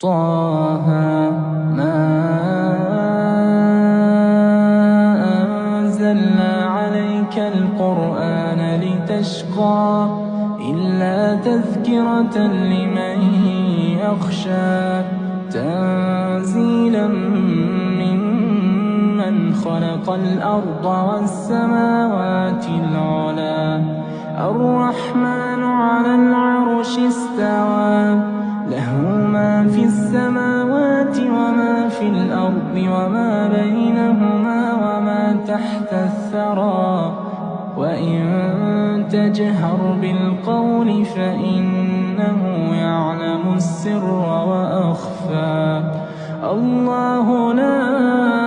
طه ما أنزلنا عليك القرآن لتشقى إلا تذكرة لمن يخشى تنزيلا ممن خلق الأرض والسماوات العلى الرحمن على العرش استوى له ما في السماوات وما في الأرض وما بينهما وما تحت الثرى وإن تجهر بالقول فإنه يعلم السر وأخفى الله لا